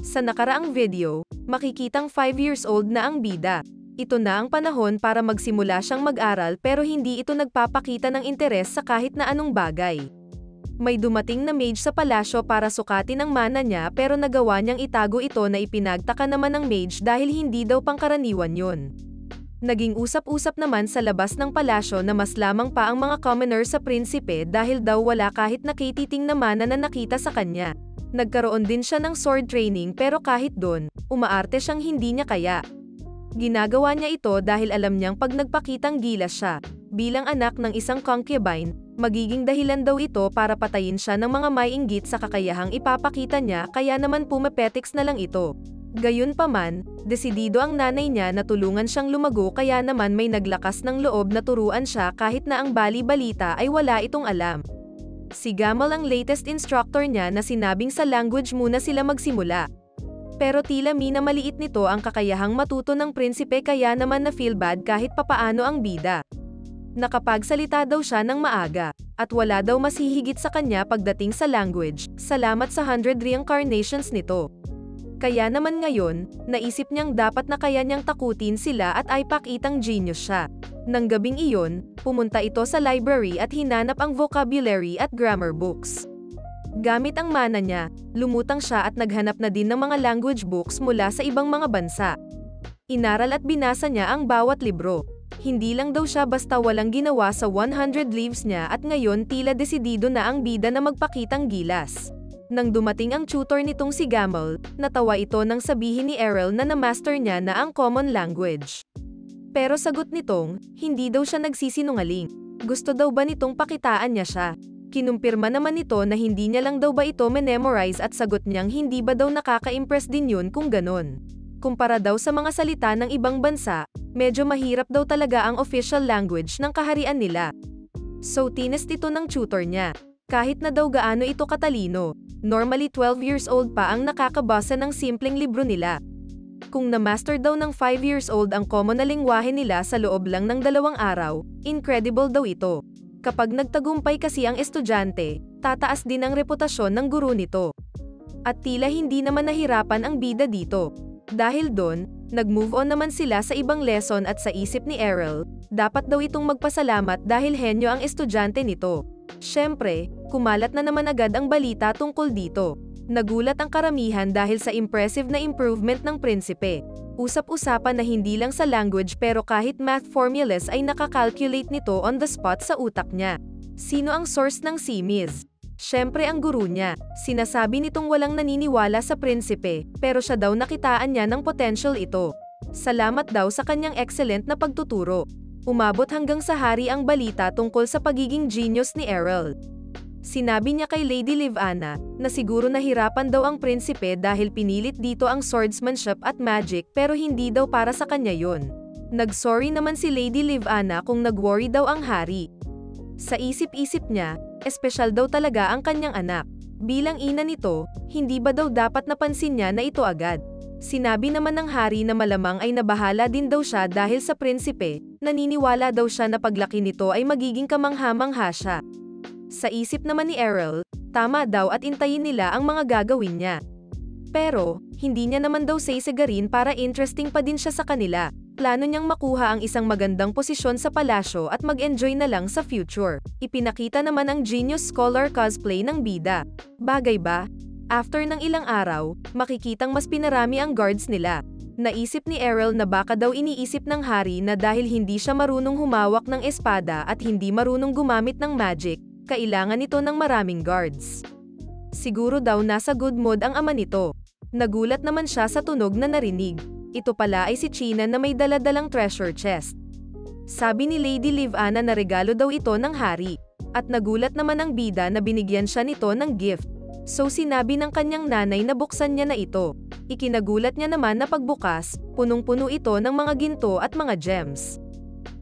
Sa nakaraang video, makikitang 5 years old na ang bida. Ito na ang panahon para magsimula siyang mag-aral pero hindi ito nagpapakita ng interes sa kahit na anong bagay. May dumating na mage sa palasyo para sukatin ang mana niya pero nagawa niyang itago ito na ipinagtaka naman ng mage dahil hindi daw pangkaraniwan yun. Naging usap-usap naman sa labas ng palasyo na mas lamang pa ang mga commoner sa prinsipe dahil daw wala kahit nakititing na mana na nakita sa kanya. Nagkaroon din siya ng sword training pero kahit doon, umaarte siyang hindi niya kaya. Ginagawa niya ito dahil alam niyang pag nagpakitang gilas siya, bilang anak ng isang concubine, magiging dahilan daw ito para patayin siya ng mga may inggit sa kakayahang ipapakita niya kaya naman pumepetics na lang ito. Gayunpaman, desidido ang nanay niya na tulungan siyang lumago kaya naman may naglakas ng loob na turuan siya kahit na ang bali-balita ay wala itong alam. Si Gamal ang latest instructor niya na sinabing sa language muna sila magsimula. Pero tila minamaliit nito ang kakayahang matuto ng prinsipe kaya naman na feel bad kahit papaano ang bida. Nakapagsalita daw siya ng maaga, at wala daw mas hihigit sa kanya pagdating sa language, salamat sa 100 reincarnations nito. Kaya naman ngayon, naisip niyang dapat na kaya niyang takutin sila at ay pakitang genius siya. Nang gabing iyon, pumunta ito sa library at hinanap ang vocabulary at grammar books. Gamit ang mana niya, lumutang siya at naghanap na din ng mga language books mula sa ibang mga bansa. Inaral at binasa niya ang bawat libro. Hindi lang daw siya basta walang ginawa sa 100 leaves niya at ngayon tila desidido na ang bida na magpakitang gilas. Nang dumating ang tutor nitong si Gamal, natawa ito nang sabihin ni Errol na na-master niya na ang common language. Pero sagot nitong, hindi daw siya nagsisinungaling. Gusto daw ba nitong pakitaan niya siya? Kinumpirma naman nito na hindi niya lang daw ba ito memorize at sagot niyang hindi ba daw nakaka-impress din yun kung ganon. Kumpara daw sa mga salita ng ibang bansa, medyo mahirap daw talaga ang official language ng kaharian nila. So tinest ito ng tutor niya. Kahit na daw gaano ito katalino, normally 12 years old pa ang nakakabasa ng simpleng libro nila. Kung na-master daw ng 5 years old ang common na lengguwahe nila sa loob lang ng 2 araw, incredible daw ito. Kapag nagtagumpay kasi ang estudyante, tataas din ang reputasyon ng guro nito. At tila hindi naman nahirapan ang bida dito. Dahil doon, nag-move on naman sila sa ibang lesson at sa isip ni Errol, dapat daw itong magpasalamat dahil henyo ang estudyante nito. Siyempre, kumalat na naman agad ang balita tungkol dito. Nagulat ang karamihan dahil sa impressive na improvement ng prinsipe. Usap-usapan na hindi lang sa language pero kahit math formulas ay nakakalculate nito on the spot sa utak niya. Sino ang source ng simis? Siyempre ang guru niya. Sinasabi nitong walang naniniwala sa prinsipe, pero siya daw nakitaan niya ng potential ito. Salamat daw sa kanyang excellent na pagtuturo. Umabot hanggang sa hari ang balita tungkol sa pagiging genius ni Errol. Sinabi niya kay Lady Livana na siguro nahirapan daw ang prinsipe dahil pinilit dito ang swordsmanship at magic pero hindi daw para sa kanya yun. Nag-sorry naman si Lady Livana kung nag-worry daw ang hari. Sa isip-isip niya, espesyal daw talaga ang kanyang anak. Bilang ina nito, hindi ba daw dapat napansin niya na ito agad? Sinabi naman ng hari na malamang ay nabahala din daw siya dahil sa prinsipe, naniniwala daw siya na paglaki nito ay magiging kamangha-mangha siya. Sa isip naman ni Errol, tama daw at intayin nila ang mga gagawin niya. Pero, hindi niya naman daw sisigarin para interesting pa din siya sa kanila. Plano niyang makuha ang isang magandang posisyon sa palasyo at mag-enjoy na lang sa future. Ipinakita naman ang genius scholar cosplay ng bida. Bagay ba? After ng ilang araw, makikitang mas pinarami ang guards nila. Naisip ni Errol na baka daw iniisip ng hari na dahil hindi siya marunong humawak ng espada at hindi marunong gumamit ng magic, kailangan nito ng maraming guards. Siguro daw nasa good mood ang ama nito. Nagulat naman siya sa tunog na narinig. Ito pala ay si China na may dala-dalang treasure chest. Sabi ni Lady Livana na regalo daw ito ng hari. At nagulat naman ang bida na binigyan siya nito ng gift. So sinabi ng kanyang nanay na buksan niya na ito. Ikinagulat niya naman na pagbukas, punong-puno ito ng mga ginto at mga gems.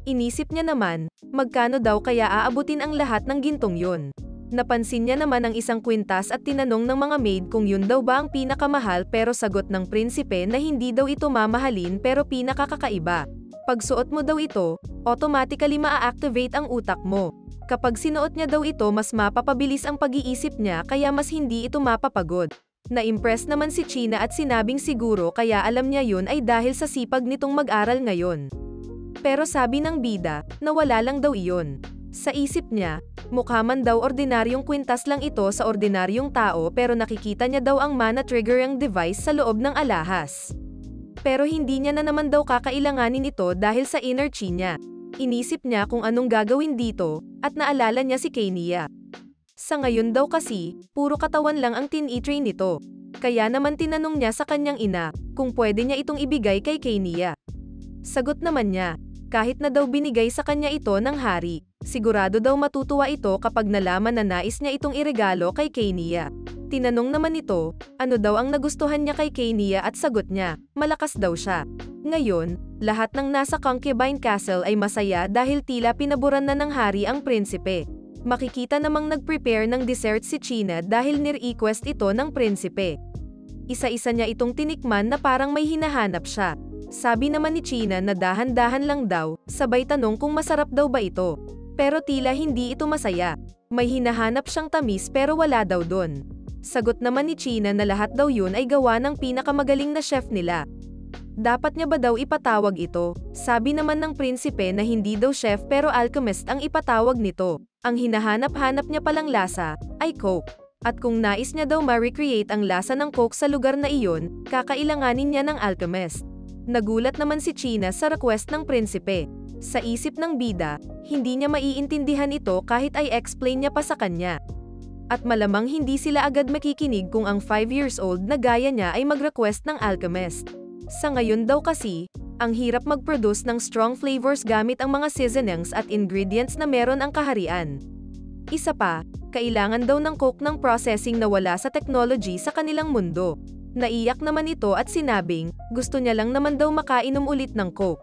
Inisip niya naman, magkano daw kaya aabutin ang lahat ng gintong yun. Napansin niya naman ang isang kwintas at tinanong ng mga maid kung yun daw ba ang pinakamahal pero sagot ng prinsipe na hindi daw ito mamahalin pero pinakakakaiba. Pag suot mo daw ito, automatically maa-activate ang utak mo. Kapag sinuot niya daw ito mas mapapabilis ang pag-iisip niya kaya mas hindi ito mapapagod. Na-impress naman si China at sinabing siguro kaya alam niya yun ay dahil sa sipag nitong mag-aral ngayon. Pero sabi ng bida, nawala lang daw iyon. Sa isip niya, mukha man daw ordinaryong kwintas lang ito sa ordinaryong tao pero nakikita niya daw ang mana triggering device sa loob ng alahas. Pero hindi niya na naman daw kakailanganin ito dahil sa inner chi niya. Inisip niya kung anong gagawin dito, at naalala niya si Kenia. Sa ngayon daw kasi, puro katawan lang ang tin-i-train nito. Kaya naman tinanong niya sa kanyang ina, kung pwede niya itong ibigay kay Kenia. Sagot naman niya, kahit na daw binigay sa kanya ito ng hari, sigurado daw matutuwa ito kapag nalaman na nais niya itong iregalo kay Kenia. Tinanong naman ito, ano daw ang nagustuhan niya kay Kenia at sagot niya, malakas daw siya. Ngayon, lahat ng nasa concubine castle ay masaya dahil tila pinaboran na ng hari ang prinsipe. Makikita namang nag-prepare ng dessert si China dahil nire-request ito ng prinsipe. Isa-isa niya itong tinikman na parang may hinahanap siya. Sabi naman ni China na dahan-dahan lang daw, sabay tanong kung masarap daw ba ito. Pero tila hindi ito masaya. May hinahanap siyang tamis pero wala daw doon. Sagot naman ni China na lahat daw yun ay gawa ng pinakamagaling na chef nila. Dapat niya ba daw ipatawag ito? Sabi naman ng prinsipe na hindi daw chef pero alchemist ang ipatawag nito. Ang hinahanap-hanap niya palang lasa ay Coke. At kung nais niya daw ma-recreate ang lasa ng Coke sa lugar na iyon, kakailanganin niya ng alchemist. Nagulat naman si China sa request ng prinsipe. Sa isip ng bida, hindi niya maiintindihan ito kahit ay explain niya pa sa kanya. At malamang hindi sila agad makikinig kung ang 5 years old na gaya niya ay mag-request ng alchemist. Sa ngayon daw kasi, ang hirap mag-produce ng strong flavors gamit ang mga seasonings at ingredients na meron ang kaharian. Isa pa, kailangan daw ng Coke ng processing na wala sa technology sa kanilang mundo. Naiyak naman ito at sinabing, gusto niya lang naman daw makainom ulit ng Coke.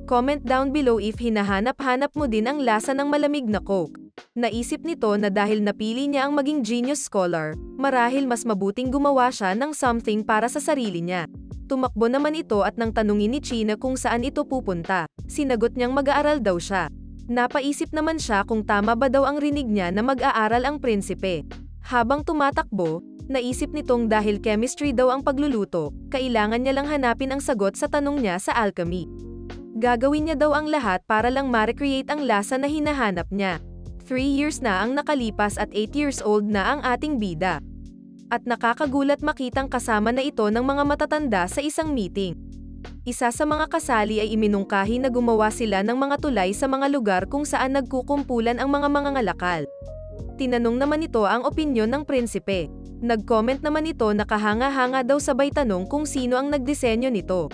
Comment down below if hinahanap-hanap mo din ang lasa ng malamig na Coke. Naisip nito na dahil napili niya ang maging genius scholar, marahil mas mabuting gumawa siya ng something para sa sarili niya. Tumakbo naman ito at nang tanungin ni China kung saan ito pupunta, sinagot niyang mag-aaral daw siya. Napaisip naman siya kung tama ba daw ang rinig niya na mag-aaral ang prinsipe. Habang tumatakbo, naisip nitong dahil chemistry daw ang pagluluto, kailangan niya lang hanapin ang sagot sa tanong niya sa alchemy. Gagawin niya daw ang lahat para lang ma-recreate ang lasa na hinahanap niya. 3 years na ang nakalipas at 8 years old na ang ating bida. At nakakagulat makitang kasama na ito ng mga matatanda sa isang meeting. Isa sa mga kasali ay iminungkahi na gumawa sila ng mga tulay sa mga lugar kung saan nagkukumpulan ang mga mangangalakal. Tinanong naman ito ang opinyon ng prinsipe. Nag-comment naman ito na kahanga-hanga daw sabay tanong kung sino ang nagdisenyo nito.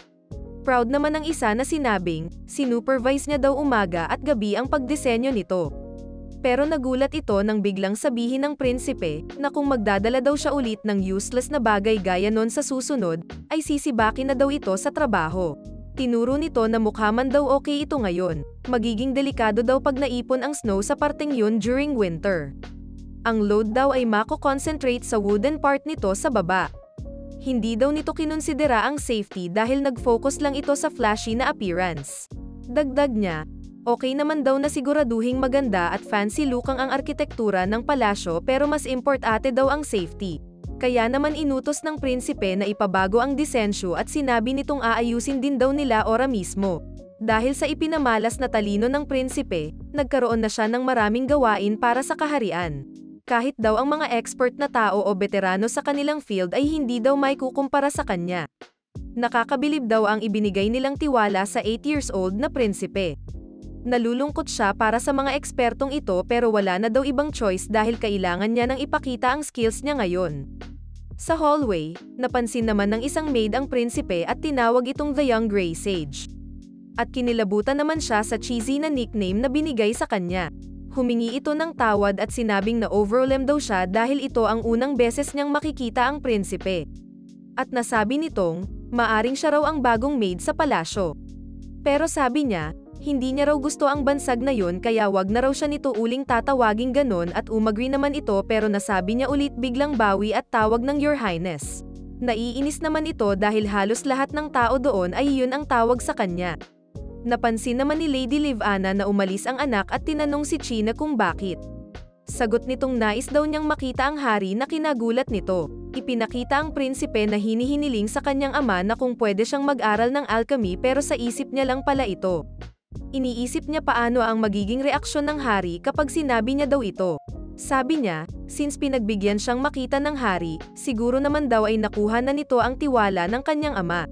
Proud naman ang isa na sinabing, sinupervise niya daw umaga at gabi ang pagdisenyo nito. Pero nagulat ito nang biglang sabihin ng prinsipe na kung magdadala daw siya ulit ng useless na bagay gaya nun sa susunod, ay sisibakin na daw ito sa trabaho. Tinuro nito na mukha man daw okay ito ngayon, magiging delikado daw pag naipon ang snow sa parteng yun during winter. Ang load daw ay mako-concentrate sa wooden part nito sa baba. Hindi daw nito kinonsidera ang safety dahil nag-focus lang ito sa flashy na appearance. Dagdag niya, okay naman daw na siguraduhing maganda at fancy look ang arkitektura ng palasyo pero mas importante daw ang safety. Kaya naman inutos ng prinsipe na ipabago ang disensyo at sinabi nitong aayusin din daw nila ora mismo. Dahil sa ipinamalas na talino ng prinsipe, nagkaroon na siya ng maraming gawain para sa kaharian. Kahit daw ang mga expert na tao o veterano sa kanilang field ay hindi daw may kukumpara sa kanya. Nakakabilib daw ang ibinigay nilang tiwala sa 8 years old na prinsipe. Nalulungkot siya para sa mga ekspertong ito pero wala na daw ibang choice dahil kailangan niya nang ipakita ang skills niya ngayon. Sa hallway, napansin naman ng isang maid ang prinsipe at tinawag itong The Young Grey Sage. At kinilabutan naman siya sa cheesy na nickname na binigay sa kanya. Humingi ito ng tawad at sinabing na overwhelmed daw siya dahil ito ang unang beses niyang makikita ang prinsipe. At nasabi nitong, maaring siya raw ang bagong maid sa palasyo. Pero sabi niya, hindi niya raw gusto ang bansag na yun kaya wag na raw siya nito uling tatawaging ganon at umagri naman ito pero nasabi niya ulit biglang bawi at tawag ng Your Highness. Naiinis naman ito dahil halos lahat ng tao doon ay yun ang tawag sa kanya. Napansin naman ni Lady Livana na umalis ang anak at tinanong si China kung bakit. Sagot nitong nais daw niyang makita ang hari na kinagulat nito. Ipinakita ang prinsipe na hinihiniling sa kanyang ama na kung pwede siyang mag-aral ng alchemy pero sa isip niya lang pala ito. Iniisip niya paano ang magiging reaksyon ng hari kapag sinabi niya daw ito. Sabi niya, since pinagbigyan siyang makita ng hari, siguro naman daw ay nakuha na nito ang tiwala ng kanyang ama.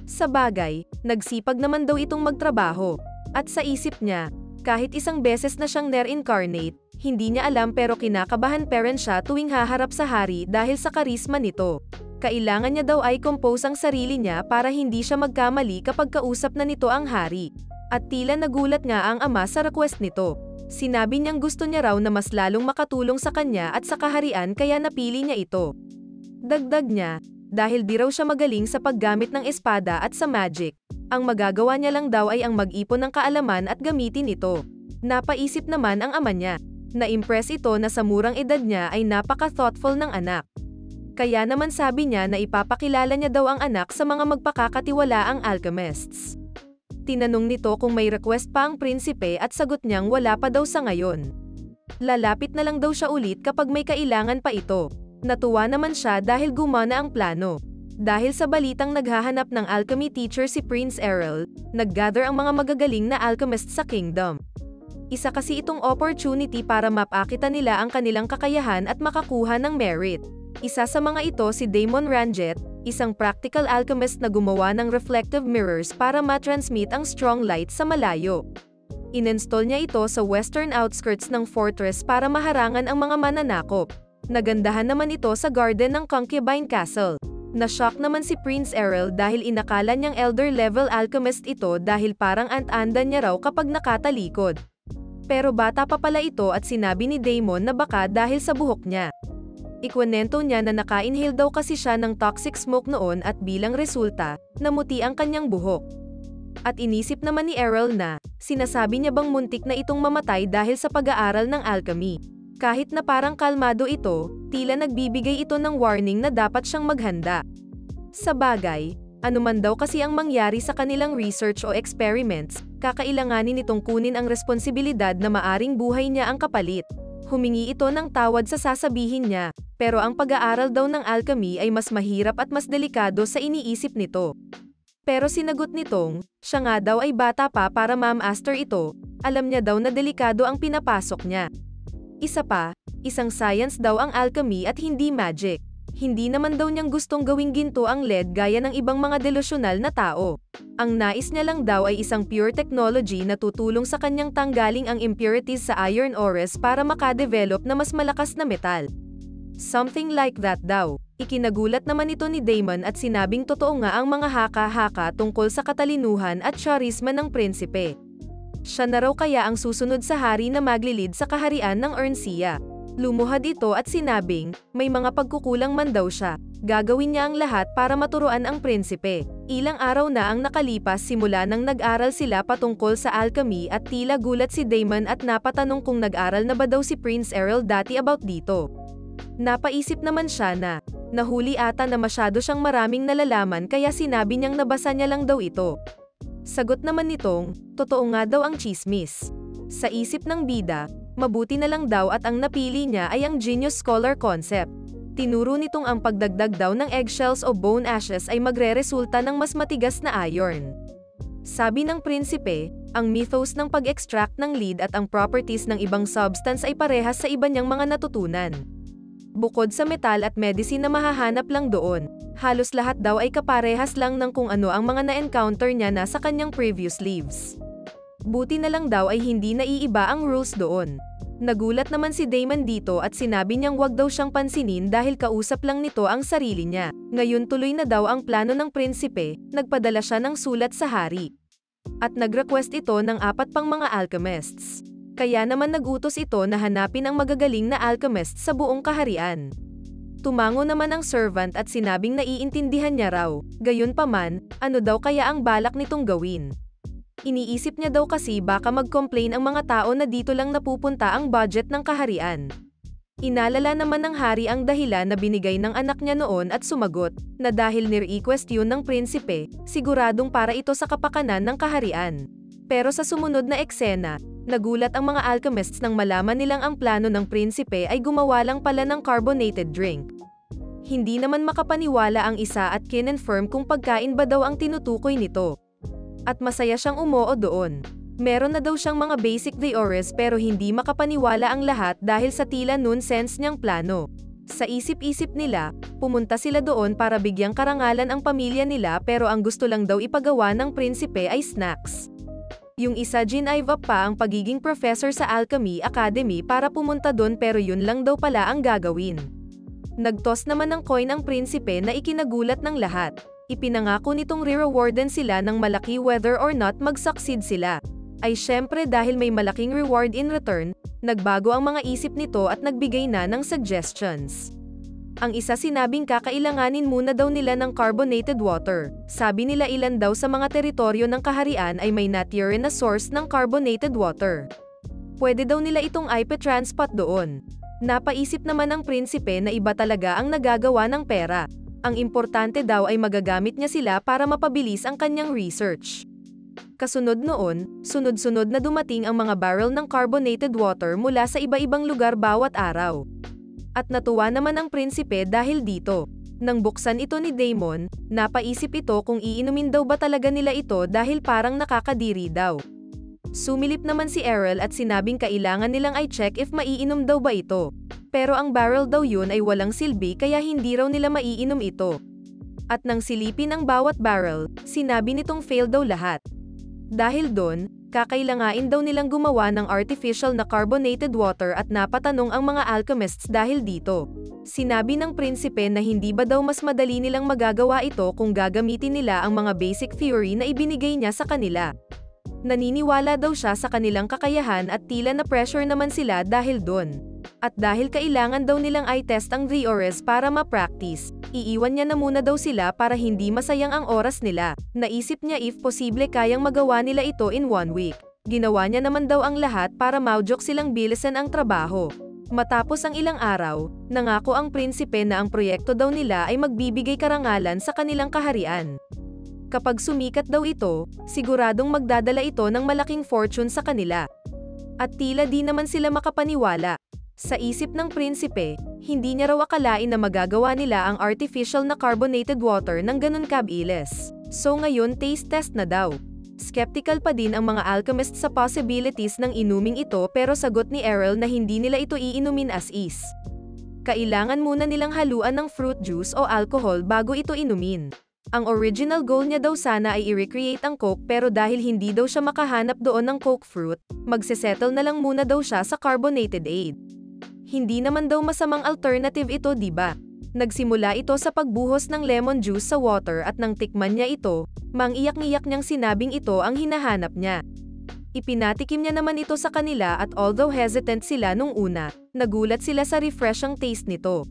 Sa bagay, nagsipag naman daw itong magtrabaho. At sa isip niya, kahit isang beses na siyang reincarnate, hindi niya alam pero kinakabahan pa rin siya tuwing haharap sa hari dahil sa karisma nito. Kailangan niya daw ay compose ang sarili niya para hindi siya magkamali kapag kausap na nito ang hari. At tila nagulat nga ang ama sa request nito. Sinabi niyang gusto niya raw na mas lalong makatulong sa kanya at sa kaharian kaya napili niya ito. Dagdag niya, dahil di raw siya magaling sa paggamit ng espada at sa magic, ang magagawa niya lang daw ay ang mag-ipon ng kaalaman at gamitin ito. Napaisip naman ang ama niya. Na-impress ito na sa murang edad niya ay napaka-thoughtful ng anak. Kaya naman sabi niya na ipapakilala niya daw ang anak sa mga magpakakatiwalaang alchemists. Tinanong nito kung may request pa ang prinsipe at sagot niyang wala pa daw sa ngayon. Lalapit na lang daw siya ulit kapag may kailangan pa ito. Natuwa naman siya dahil gumana ang plano. Dahil sa balitang naghahanap ng alchemy teacher si Prince Errol, nag-gather ang mga magagaling na alchemist sa kingdom. Isa kasi itong opportunity para mapakita nila ang kanilang kakayahan at makakuha ng merit. Isa sa mga ito si Damon Ranjet, isang practical alchemist na gumawa ng reflective mirrors para matransmit ang strong light sa malayo. Ininstall niya ito sa western outskirts ng fortress para maharangan ang mga mananakop. Nagandahan naman ito sa garden ng Concubine Castle. Na-shock naman si Prince Errol dahil inakala niyang elder-level alchemist ito dahil parang ant-andan niya raw kapag nakatalikod. Pero bata pa pala ito at sinabi ni Damon na baka dahil sa buhok niya. Ikwento niya na naka-inhale daw kasi siya ng toxic smoke noon at bilang resulta, namuti ang kanyang buhok. At inisip naman ni Errol na, sinasabi niya bang muntik na itong mamatay dahil sa pag-aaral ng alchemy. Kahit na parang kalmado ito, tila nagbibigay ito ng warning na dapat siyang maghanda. Sa bagay, anuman daw kasi ang mangyari sa kanilang research o experiments, kakailanganin nitong kunin ang responsibilidad na maaring buhay niya ang kapalit. Humingi ito ng tawad sa sasabihin niya, pero ang pag-aaral daw ng alchemy ay mas mahirap at mas delikado sa iniisip nito. Pero sinagot nitong, siya nga daw ay bata pa para ma-master ito, alam niya daw na delikado ang pinapasok niya. Isa pa, isang science daw ang alchemy at hindi magic. Hindi naman daw niyang gustong gawing ginto ang lead gaya ng ibang mga delusyonal na tao. Ang nais niya lang daw ay isang pure technology na tutulong sa kanyang tanggaling ang impurities sa iron ores para makadevelop na mas malakas na metal. Something like that daw. Ikinagulat naman ito ni Damon at sinabing totoo nga ang mga haka-haka tungkol sa katalinuhan at charisma ng prinsipe. Siya na raw kaya ang susunod sa hari na maglilid sa kaharian ng Erncia. Lumuhad ito at sinabing, may mga pagkukulang man daw siya. Gagawin niya ang lahat para maturuan ang prinsipe. Ilang araw na ang nakalipas simula nang nag-aral sila patungkol sa alchemy at tila gulat si Damon at napatanong kung nag-aral na ba daw si Prince Errol dati about dito. Napaisip naman siya na, nahuli ata na masyado siyang maraming nalalaman kaya sinabi niyang nabasa niya lang daw ito. Sagot naman nitong, totoo nga daw ang chismis. Sa isip ng bida, mabuti na lang daw at ang napili niya ay ang genius scholar concept. Tinuro nitong ang pagdagdag daw ng eggshells o bone ashes ay magre-resulta ng mas matigas na iron. Sabi ng prinsipe, ang mythos ng pag-extract ng lead at ang properties ng ibang substance ay parehas sa iba niyang mga natutunan. Bukod sa metal at medicine na mahahanap lang doon, halos lahat daw ay kaparehas lang ng kung ano ang mga na-encounter niya na sa kanyang previous lives. Buti na lang daw ay hindi naiiba ang rules doon. Nagulat naman si Damon dito at sinabi niyang wag daw siyang pansinin dahil kausap lang nito ang sarili niya. Ngayon tuloy na daw ang plano ng prinsipe, nagpadala siya ng sulat sa hari. At nag-request ito ng 4 pang mga alchemists. Kaya naman nagutos ito na hanapin ang magagaling na alchemist sa buong kaharian. Tumango naman ang servant at sinabing naiintindihan niya raw, gayunpaman, ano daw kaya ang balak nitong gawin. Iniisip niya daw kasi baka mag-complain ang mga tao na dito lang napupunta ang budget ng kaharian. Inalala naman ng hari ang dahilan na binigay ng anak niya noon at sumagot, na dahil ni-request yun ng prinsipe, siguradong para ito sa kapakanan ng kaharian. Pero sa sumunod na eksena, nagulat ang mga alchemists nang malaman nilang ang plano ng prinsipe ay gumawa lang pala ng carbonated drink. Hindi naman makapaniwala ang isa at kinonfirm kung pagkain ba daw ang tinutukoy nito. At masaya siyang umoo doon. Meron na daw siyang mga basic theories pero hindi makapaniwala ang lahat dahil sa tila nonsense niyang plano. Sa isip-isip nila, pumunta sila doon para bigyang karangalan ang pamilya nila pero ang gusto lang daw ipagawa ng prinsipe ay snacks. Yung isa ginive up pa ang pagiging professor sa Alchemy Academy para pumunta doon pero yun lang daw pala ang gagawin. Nagtoss naman ng coin ang prinsipe na ikinagulat ng lahat. Ipinangako nitong re-rewarden sila ng malaki whether or not mag-succeed sila. Ay syempre dahil may malaking reward in return, nagbago ang mga isip nito at nagbigay na ng suggestions. Ang isa sinabing kakailanganin muna daw nila ng carbonated water. Sabi nila ilan daw sa mga teritoryo ng kaharian ay may nature na source ng carbonated water. Pwede daw nila itong ipe-transport doon. Napaisip naman ang prinsipe na iba talaga ang nagagawa ng pera. Ang importante daw ay magagamit niya sila para mapabilis ang kanyang research. Kasunod noon, sunod-sunod na dumating ang mga barrel ng carbonated water mula sa iba-ibang lugar bawat araw. At natuwa naman ang prinsipe dahil dito. Nang buksan ito ni Damon, napaisip ito kung iinumin daw ba talaga nila ito dahil parang nakakadiri daw. Sumilip naman si Errol at sinabing kailangan nilang i-check if maiinom daw ba ito. Pero ang barrel daw yun ay walang silbi kaya hindi raw nila maiinom ito. At nang silipin ang bawat barrel, sinabi nitong fail daw lahat. Dahil doon, kakailangain daw nilang gumawa ng artificial na carbonated water at napatanong ang mga alchemists dahil dito. Sinabi ng prinsipe na hindi ba daw mas madali nilang magagawa ito kung gagamitin nila ang mga basic theory na ibinigay niya sa kanila. Naniniwala daw siya sa kanilang kakayahan at tila na pressure naman sila dahil doon. At dahil kailangan daw nilang i-test ang theories para ma-practice, iiwan niya na muna daw sila para hindi masayang ang oras nila. Naisip niya if posible kayang magawa nila ito in 1 week. Ginawa niya naman daw ang lahat para maudyok silang bilisan ang trabaho. Matapos ang ilang araw, nangako ang prinsipe na ang proyekto daw nila ay magbibigay karangalan sa kanilang kaharian. Kapag sumikat daw ito, siguradong magdadala ito ng malaking fortune sa kanila. At tila di naman sila makapaniwala. Sa isip ng prinsipe, hindi niya raw akalain na magagawa nila ang artificial na carbonated water ng ganun kabilis. So ngayon taste test na daw. Skeptical pa din ang mga alchemists sa possibilities ng inuming ito pero sagot ni Errol na hindi nila ito iinumin as is. Kailangan muna nilang haluan ng fruit juice o alcohol bago ito inumin. Ang original goal niya daw sana ay i-recreate ang Coke pero dahil hindi daw siya makahanap doon ng Coke fruit, magsesettle na lang muna daw siya sa carbonated aid. Hindi naman daw masamang alternative ito, diba? Nagsimula ito sa pagbuhos ng lemon juice sa water at nang tikman niya ito, mangiyak-ngiyak niyang sinabing ito ang hinahanap niya. Ipinatikim niya naman ito sa kanila at although hesitant sila nung una, nagulat sila sa refreshing taste nito.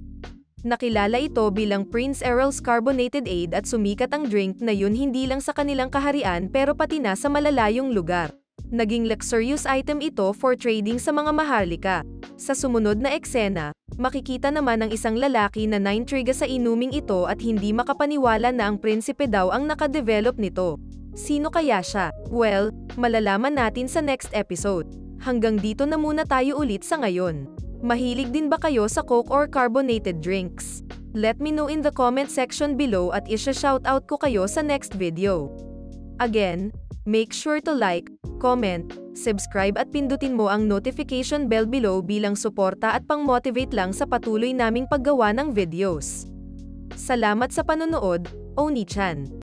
Nakilala ito bilang Prince Errol's Carbonated Aid at sumikat ang drink na yun hindi lang sa kanilang kaharian pero pati na sa malalayong lugar. Naging luxurious item ito for trading sa mga maharlika. Sa sumunod na eksena, makikita naman ang isang lalaki na na-intriga sa inuming ito at hindi makapaniwala na ang prinsipe daw ang nakadevelop nito. Sino kaya siya? Well, malalaman natin sa next episode. Hanggang dito na muna tayo ulit sa ngayon. Mahilig din ba kayo sa Coke or carbonated drinks? Let me know in the comment section below at isha-shoutout ko kayo sa next video. Again, make sure to like, comment, subscribe at pindutin mo ang notification bell below bilang suporta at pang-motivate lang sa patuloy naming paggawa ng videos. Salamat sa panonood, Oni-chan.